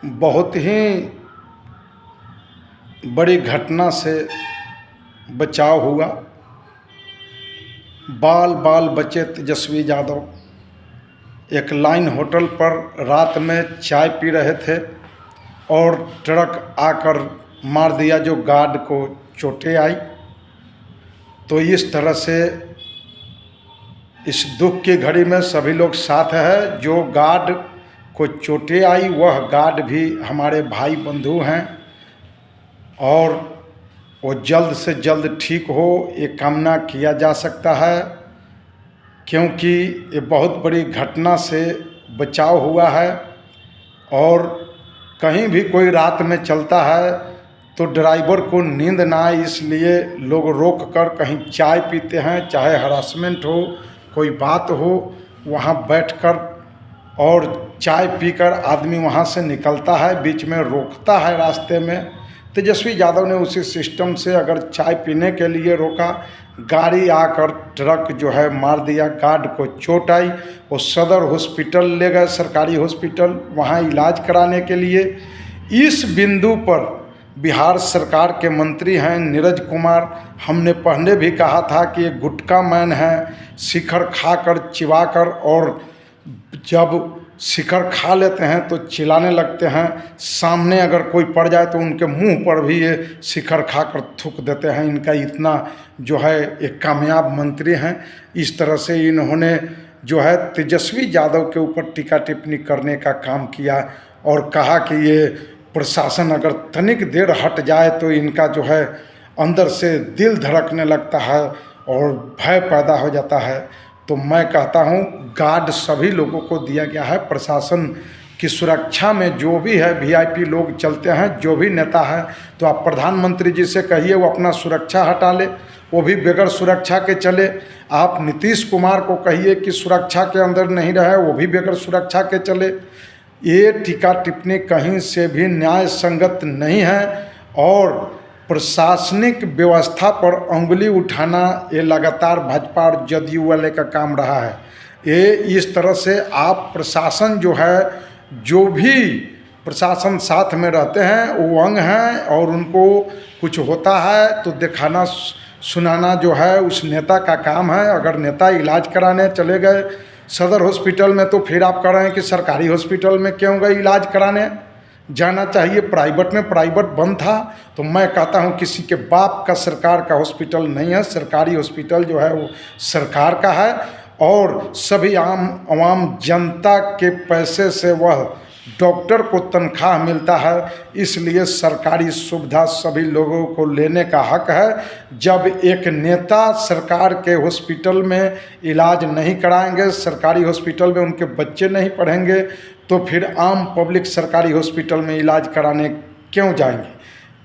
बहुत ही बड़ी घटना से बचाव हुआ। बाल बाल बचे तेजस्वी यादव एक लाइन होटल पर रात में चाय पी रहे थे और ट्रक आकर मार दिया, जो गार्ड को चोटें आई। तो इस तरह से इस दुख की घड़ी में सभी लोग साथ हैं। जो गार्ड को चोटें आई वह गार्ड भी हमारे भाई बंधु हैं और वो जल्द से जल्द ठीक हो, ये कामना किया जा सकता है, क्योंकि ये बहुत बड़ी घटना से बचाव हुआ है। और कहीं भी कोई रात में चलता है तो ड्राइवर को नींद ना आए, इसलिए लोग रोक कर कहीं चाय पीते हैं, चाहे हरासमेंट हो, कोई बात हो, वहाँ बैठकर और चाय पीकर आदमी वहाँ से निकलता है, बीच में रोकता है रास्ते में। तेजस्वी यादव ने उसी सिस्टम से अगर चाय पीने के लिए रोका, गाड़ी आकर ट्रक जो है मार दिया, गार्ड को चोट आई, वो सदर हॉस्पिटल ले गए, सरकारी हॉस्पिटल, वहाँ इलाज कराने के लिए। इस बिंदु पर बिहार सरकार के मंत्री हैं नीरज कुमार, हमने पहले भी कहा था कि ये गुटखा मैन है, शिखर खाकर चिबाकर, और जब शिखर खा लेते हैं तो चिल्लाने लगते हैं, सामने अगर कोई पड़ जाए तो उनके मुंह पर भी ये शिखर खाकर थूक देते हैं। इनका इतना जो है एक कामयाब मंत्री हैं। इस तरह से इन्होंने जो है तेजस्वी यादव के ऊपर टीका टिप्पणी करने का काम किया और कहा कि ये प्रशासन अगर तनिक देर हट जाए तो इनका जो है अंदर से दिल धड़कने लगता है और भय पैदा हो जाता है। तो मैं कहता हूँ गार्ड सभी लोगों को दिया गया है। प्रशासन की सुरक्षा में जो भी है वीआईपी लोग चलते हैं, जो भी नेता है, तो आप प्रधानमंत्री जी से कहिए वो अपना सुरक्षा हटा ले, वो भी बगैर सुरक्षा के चले। आप नीतीश कुमार को कहिए कि सुरक्षा के अंदर नहीं रहे, वो भी बगैर सुरक्षा के चले। ये टीका टिप्पणी कहीं से भी न्याय संगत नहीं है और प्रशासनिक व्यवस्था पर उंगली उठाना ये लगातार भाजपा और जदयू वाले का काम रहा है। ये इस तरह से आप प्रशासन जो है, जो भी प्रशासन साथ में रहते हैं वो अंग हैं और उनको कुछ होता है तो दिखाना सुनाना जो है उस नेता का काम है। अगर नेता इलाज कराने चले गए सदर हॉस्पिटल में तो फिर आप कह रहे हैं कि सरकारी हॉस्पिटल में क्यों गए इलाज कराने, जाना चाहिए प्राइवेट में, प्राइवेट बंद था। तो मैं कहता हूं किसी के बाप का सरकार का हॉस्पिटल नहीं है, सरकारी हॉस्पिटल जो है वो सरकार का है और सभी आवाम जनता के पैसे से वह डॉक्टर को तनख्वाह मिलता है, इसलिए सरकारी सुविधा सभी लोगों को लेने का हक है। जब एक नेता सरकार के हॉस्पिटल में इलाज नहीं कराएंगे, सरकारी हॉस्पिटल में उनके बच्चे नहीं पढ़ेंगे, तो फिर आम पब्लिक सरकारी हॉस्पिटल में इलाज कराने क्यों जाएंगे?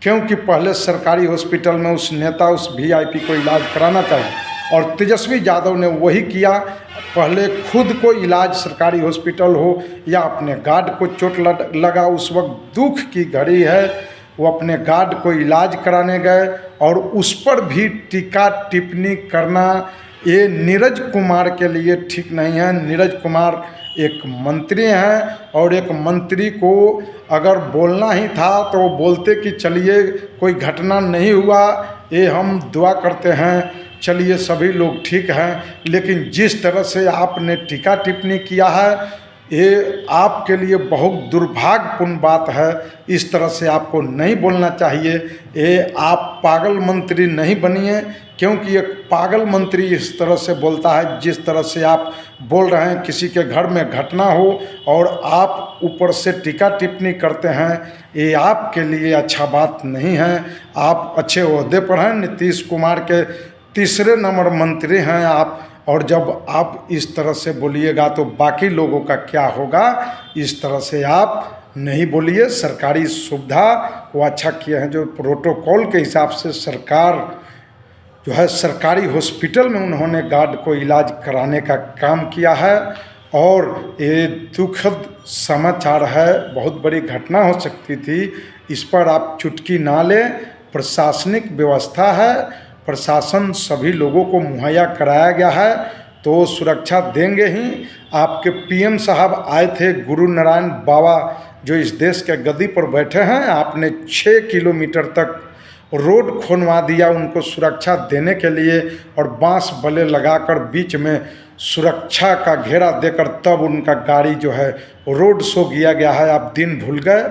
क्योंकि पहले सरकारी हॉस्पिटल में उस नेता, उस वीआईपी को इलाज कराना चाहिए और तेजस्वी यादव ने वही किया। पहले खुद को इलाज सरकारी हॉस्पिटल हो या अपने गार्ड को चोट लगा, उस वक्त दुख की घड़ी है, वो अपने गार्ड को इलाज कराने गए और उस पर भी टीका टिप्पणी करना ये नीरज कुमार के लिए ठीक नहीं है। नीरज कुमार एक मंत्री हैं और एक मंत्री को अगर बोलना ही था तो वो बोलते कि चलिए कोई घटना नहीं हुआ, ये हम दुआ करते हैं, चलिए सभी लोग ठीक हैं। लेकिन जिस तरह से आपने टीका टिप्पणी किया है ये आपके लिए बहुत दुर्भाग्यपूर्ण बात है। इस तरह से आपको नहीं बोलना चाहिए। ये आप पागल मंत्री नहीं बनिए, क्योंकि एक पागल मंत्री इस तरह से बोलता है जिस तरह से आप बोल रहे हैं। किसी के घर में घटना हो और आप ऊपर से टीका टिप्पणी करते हैं, ये आपके लिए अच्छा बात नहीं है। आप अच्छे ओहदे पर हैं, नीतीश कुमार के तीसरे नंबर मंत्री हैं आप, और जब आप इस तरह से बोलिएगा तो बाकी लोगों का क्या होगा? इस तरह से आप नहीं बोलिए। सरकारी सुविधा वो अच्छा किए हैं, जो प्रोटोकॉल के हिसाब से सरकार जो है सरकारी हॉस्पिटल में उन्होंने गार्ड को इलाज कराने का काम किया है। और ये दुखद समाचार है, बहुत बड़ी घटना हो सकती थी, इस पर आप चुटकी ना लें। प्रशासनिक व्यवस्था है, प्रशासन सभी लोगों को मुहैया कराया गया है तो सुरक्षा देंगे ही। आपके पीएम साहब आए थे, गुरु नारायण बाबा जो इस देश के गद्दी पर बैठे हैं, आपने 6 किलोमीटर तक रोड खोलवा दिया उनको सुरक्षा देने के लिए, और बांस बले लगाकर बीच में सुरक्षा का घेरा देकर तब उनका गाड़ी जो है रोड शो किया गया है। आप दिन भूल गए।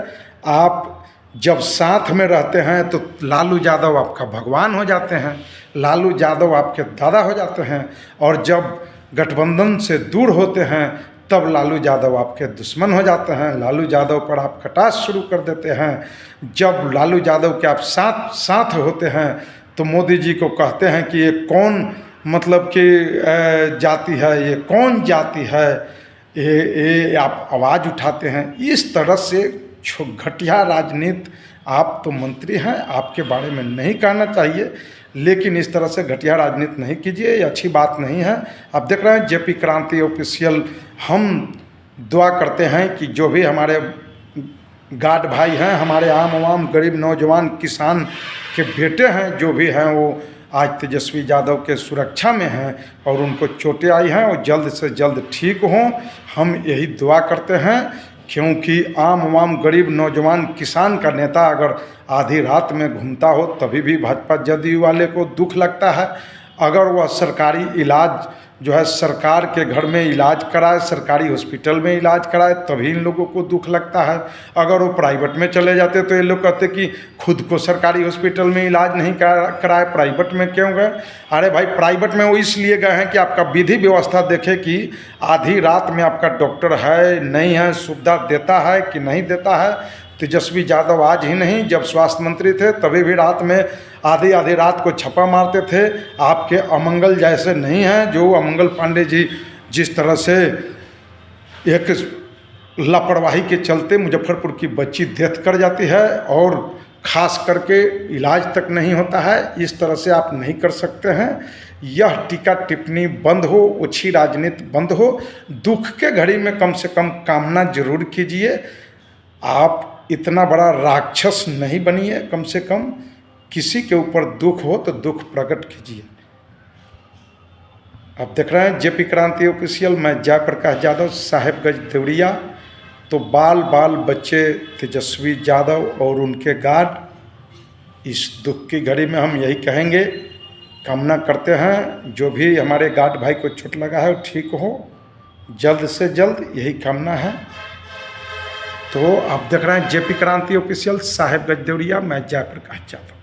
आप जब साथ में रहते हैं तो लालू यादव आपका भगवान हो जाते हैं, लालू यादव आपके दादा हो जाते हैं, और जब गठबंधन से दूर होते हैं तब लालू यादव आपके दुश्मन हो जाते हैं। लालू यादव पर आप कटाक्ष शुरू कर देते हैं। जब लालू यादव के आप साथ होते हैं तो मोदी जी को कहते हैं कि ये कौन मतलब कि जाति है, ये कौन जाति है, ये आप आवाज़ उठाते हैं। इस तरह से घटिया राजनीति, आप तो मंत्री हैं, आपके बारे में नहीं कहना चाहिए, लेकिन इस तरह से घटिया राजनीति नहीं कीजिए, ये अच्छी बात नहीं है। आप देख रहे हैं जेपी क्रांति ऑफिशियल, हम दुआ करते हैं कि जो भी हमारे गार्ड भाई हैं, हमारे आम गरीब नौजवान किसान के बेटे हैं, जो भी हैं वो आज तेजस्वी यादव के सुरक्षा में हैं और उनको चोटें आई हैं और जल्द से जल्द ठीक हों। हम यही दुआ करते हैं, क्योंकि आम गरीब नौजवान किसान का नेता अगर आधी रात में घूमता हो तभी भी भाजपा जदयू वाले को दुख लगता है। अगर वह सरकारी इलाज जो है सरकार के घर में इलाज कराए, सरकारी हॉस्पिटल में इलाज कराए, तभी इन लोगों को दुख लगता है। अगर वो प्राइवेट में चले जाते तो ये लोग कहते कि खुद को सरकारी हॉस्पिटल में इलाज नहीं कराए, प्राइवेट में क्यों गए। अरे भाई, प्राइवेट में वो इसलिए गए हैं कि आपका विधि व्यवस्था देखे कि आधी रात में आपका डॉक्टर है नहीं है, सुविधा देता है कि नहीं देता है। तेजस्वी यादव आज ही नहीं, जब स्वास्थ्य मंत्री थे तभी भी रात में आधी रात को छापा मारते थे। आपके अमंगल जैसे नहीं हैं, जो अमंगल पांडे जी जिस तरह से एक लापरवाही के चलते मुजफ्फरपुर की बच्ची डेथ कर जाती है और ख़ास करके इलाज तक नहीं होता है, इस तरह से आप नहीं कर सकते हैं। यह टीका टिप्पणी बंद हो, ओछी राजनीति बंद हो। दुख के घड़ी में कम से कम कामना जरूर कीजिए। आप इतना बड़ा राक्षस नहीं बनिए, कम से कम किसी के ऊपर दुख हो तो दुख प्रकट कीजिए। आप देख रहे हैं जेपी क्रांति ऑफिशियल, मैं जयप्रकाश यादव, साहेबगंज देवरिया। तो बाल बच्चे तेजस्वी यादव और उनके गार्ड, इस दुख की घड़ी में हम यही कहेंगे, कामना करते हैं जो भी हमारे गार्ड भाई को चोट लगा है वो ठीक हो जल्द से जल्द, यही कामना है। तो आप देख रहे हैं जेपी क्रांति ऑफिशियल, साहेबगंज देवरिया, मैं जयप्रकाश यादव।